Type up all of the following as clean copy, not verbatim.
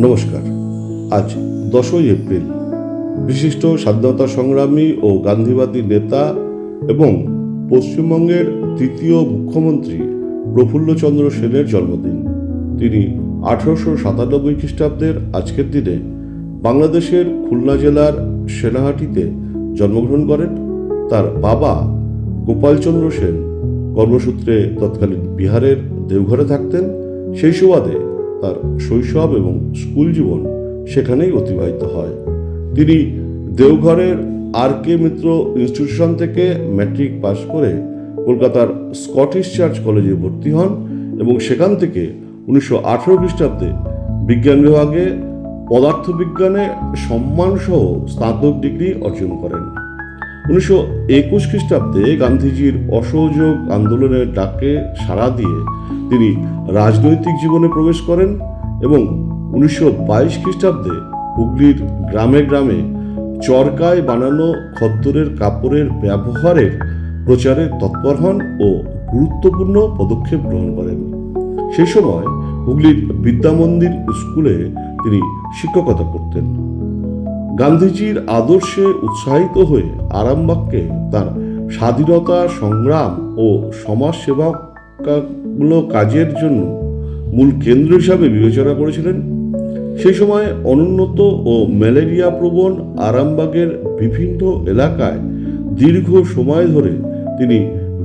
নমস্কার। আজ 10ই এপ্রিল বিশিষ্ট স্বাধীনতা সংগ্রামী ও গান্ধীবাদী নেতা এবং পশ্চিমবঙ্গের তৃতীয় মুখ্যমন্ত্রী প্রফুল্লচন্দ্র সেনের জন্মদিন। তিনি 1897 খ্রিস্টাব্দের আজকের দিনে বাংলাদেশের খুলনা জেলার সেনাহাটিতে জন্মগ্রহণ করেন। তার বাবা গোপালচন্দ্র সেন কর্মসূত্রে তৎকালীন বিহারের দেওঘরে থাকতেন। সেই সুবাদে তার শৈশব এবং স্কুল জীবন সেখানেই অতিবাহিত হয়। তিনি দেওঘরের আর.কে. মিত্র ইনস্টিটিউশন থেকে ম্যাট্রিক পাশ করে কলকাতার স্কটিশ চার্চ কলেজে ভর্তি হন এবং সেখান থেকে 1918 খ্রিস্টাব্দে বিজ্ঞান বিভাগে পদার্থবিজ্ঞানে সম্মানসহ স্নাতক ডিগ্রি অর্জন করেন। 1921 খ্রিস্টাব্দে গান্ধীজির অসহযোগ আন্দোলনের ডাকে সাড়া দিয়ে তিনি রাজনৈতিক জীবনে প্রবেশ করেন এবং 1922 খ্রিস্টাব্দে হুগলির গ্রামে গ্রামে চরকায় বানানো খদ্দরের কাপড়ের ব্যবহারের প্রচারে তৎপর হন ও গুরুত্বপূর্ণ পদক্ষেপ গ্রহণ করেন। সেই সময় হুগলির বিদ্যামন্দির স্কুলে তিনি শিক্ষকতা করতেন। গান্ধীজির আদর্শে উৎসাহিত হয়ে আরামবাগকে তার স্বাধীনতা সংগ্রাম ও সমাজসেবামূলক কাজের জন্য মূল কেন্দ্র হিসাবে বিবেচনা করেছিলেন। সেই সময় অনুন্নত ও ম্যালেরিয়া প্রবণ আরামবাগের বিভিন্ন এলাকায় দীর্ঘ সময় ধরে তিনি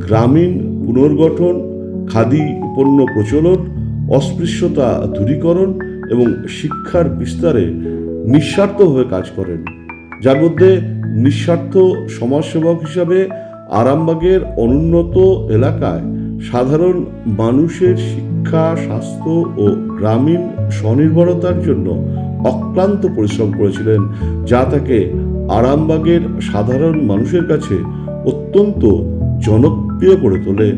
গ্রামীণ পুনর্গঠন, খাদি পণ্য প্রচলন, অস্পৃশ্যতা দূরীকরণ এবং শিক্ষার বিস্তারে নিঃস্বার্থভাবে কাজ করেন, যার মধ্যে নিঃস্বার্থ সমাজসেবক হিসাবে আরামবাগের অনুন্নত এলাকায় সাধারণ মানুষের শিক্ষা, স্বাস্থ্য ও গ্রামীণ স্বনির্ভরতার জন্য অক্লান্ত পরিশ্রম করেছিলেন, যা তাকে আরামবাগের সাধারণ মানুষের কাছে অত্যন্ত জনপ্রিয় করে তোলে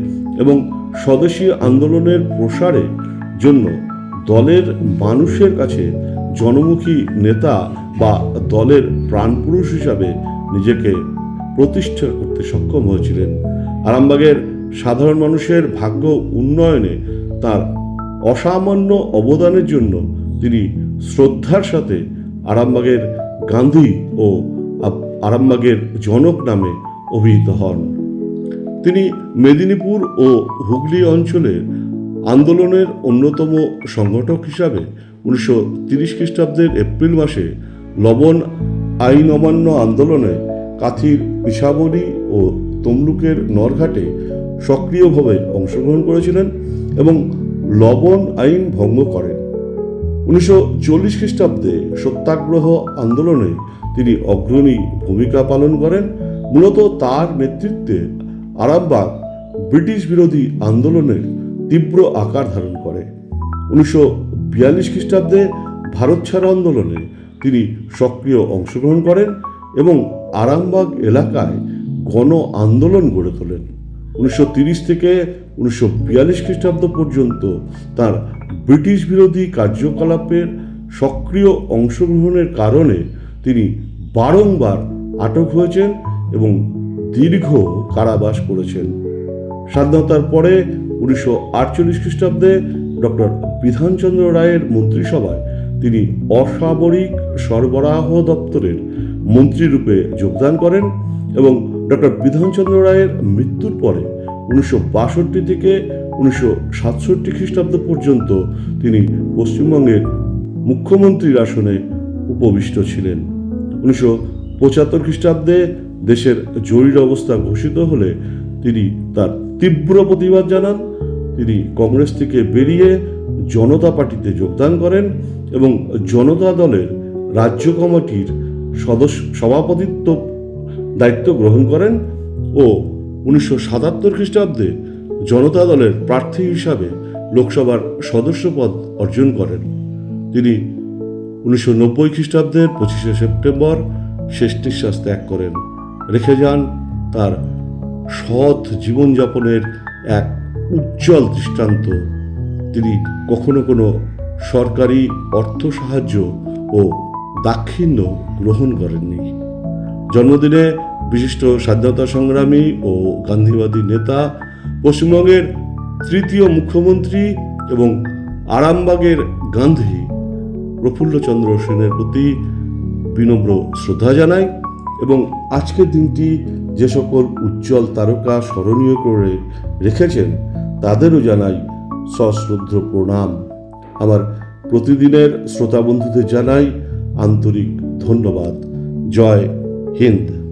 এবং স্বদেশী আন্দোলনের প্রসারের জন্য দলের মানুষের কাছে জনমুখী নেতা বা দলের প্রাণপুরুষ হিসাবে নিজেকে প্রতিষ্ঠা করতে সক্ষম হয়েছিলেন। আরামবাগের সাধারণ মানুষের ভাগ্য উন্নয়নে তার অসামান্য অবদানের জন্য তিনি শ্রদ্ধার সাথে আরামবাগের গান্ধী ও আরামবাগের জনক নামে অভিহিত হন। তিনি মেদিনীপুর ও হুগলি অঞ্চলের আন্দোলনের অন্যতম সংগঠক হিসাবে 1930 খ্রিস্টাব্দের এপ্রিল মাসে লবণ আইন অমান্য আন্দোলনে কাথির পিছাবনি ও তমলুকের নরঘাটে সক্রিয়ভাবে অংশগ্রহণ করেছিলেন এবং লবণ আইন ভঙ্গ করেন। 1940 খ্রিস্টাব্দে সত্যাগ্রহ আন্দোলনে তিনি অগ্রণী ভূমিকা পালন করেন। মূলত তার নেতৃত্বে আরামবাগ ব্রিটিশ বিরোধী আন্দোলনের তীব্র আকার ধারণ করে। 1942 খ্রিস্টাব্দে ভারত ছাড় আন্দোলনে তিনি সক্রিয় অংশগ্রহণ করেন এবং আরামবাগ এলাকায় গণ আন্দোলন গড়ে তোলেন। 1930 থেকে 1942 খ্রিস্টাব্দ পর্যন্ত তার ব্রিটিশ বিরোধী কার্যকলাপের সক্রিয় অংশগ্রহণের কারণে তিনি বারংবার আটক হয়েছেন এবং দীর্ঘ কারাবাস করেছেন। স্বাধীনতার পরে 1948 খ্রিস্টাব্দে ডক্টর বিধানচন্দ্র রায়ের মন্ত্রিসভায় তিনি অসামরিক সরবরাহ দপ্তরের মন্ত্রীরূপে যোগদান করেন এবং ডক্টর বিধানচন্দ্র রায়ের মৃত্যুর পরে 1962 থেকে 1967 খ্রিস্টাব্দ পর্যন্ত তিনি পশ্চিমবঙ্গের মুখ্যমন্ত্রীর আসনে উপবিষ্ট ছিলেন। 1975 খ্রিস্টাব্দে দেশের জরুরি অবস্থা ঘোষিত হলে তিনি তার তীব্র প্রতিবাদ জানান। তিনি কংগ্রেস থেকে বেরিয়ে জনতা পার্টিতে যোগদান করেন এবং জনতা দলের রাজ্য কমিটির সভাপতিত্ব দায়িত্ব গ্রহণ করেন ও 1977 খ্রিস্টাব্দে জনতা দলের প্রার্থী হিসাবে লোকসভার সদস্য পদ অর্জন করেন। তিনি 1990 খ্রিস্টাব্দের 25শে সেপ্টেম্বর শেষ নিঃশ্বাস ত্যাগ করেন, রেখে যান তার সৎ জীবনযাপনের এক উজ্জ্বল দৃষ্টান্ত। তিনি কখনো কোনো সরকারি অর্থ সাহায্য ও দাক্ষিণ্য গ্রহণ করেননি। জন্মদিনে বিশিষ্ট স্বাধীনতা সংগ্রামী ও গান্ধীবাদী নেতা, পশ্চিমবঙ্গের তৃতীয় মুখ্যমন্ত্রী এবং আরামবাগের গান্ধী প্রফুল্লচন্দ্র সেনের প্রতি বিনম্র শ্রদ্ধা জানাই এবং আজকের দিনটি যে সকল উজ্জ্বল তারকা স্মরণীয় করে রেখেছেন তাদেরও জানাই সশ্রদ্ধ প্রণাম। আমার প্রতিদিনের শ্রোতা বন্ধুদের জানাই আন্তরিক ধন্যবাদ। জয় হিন্দ।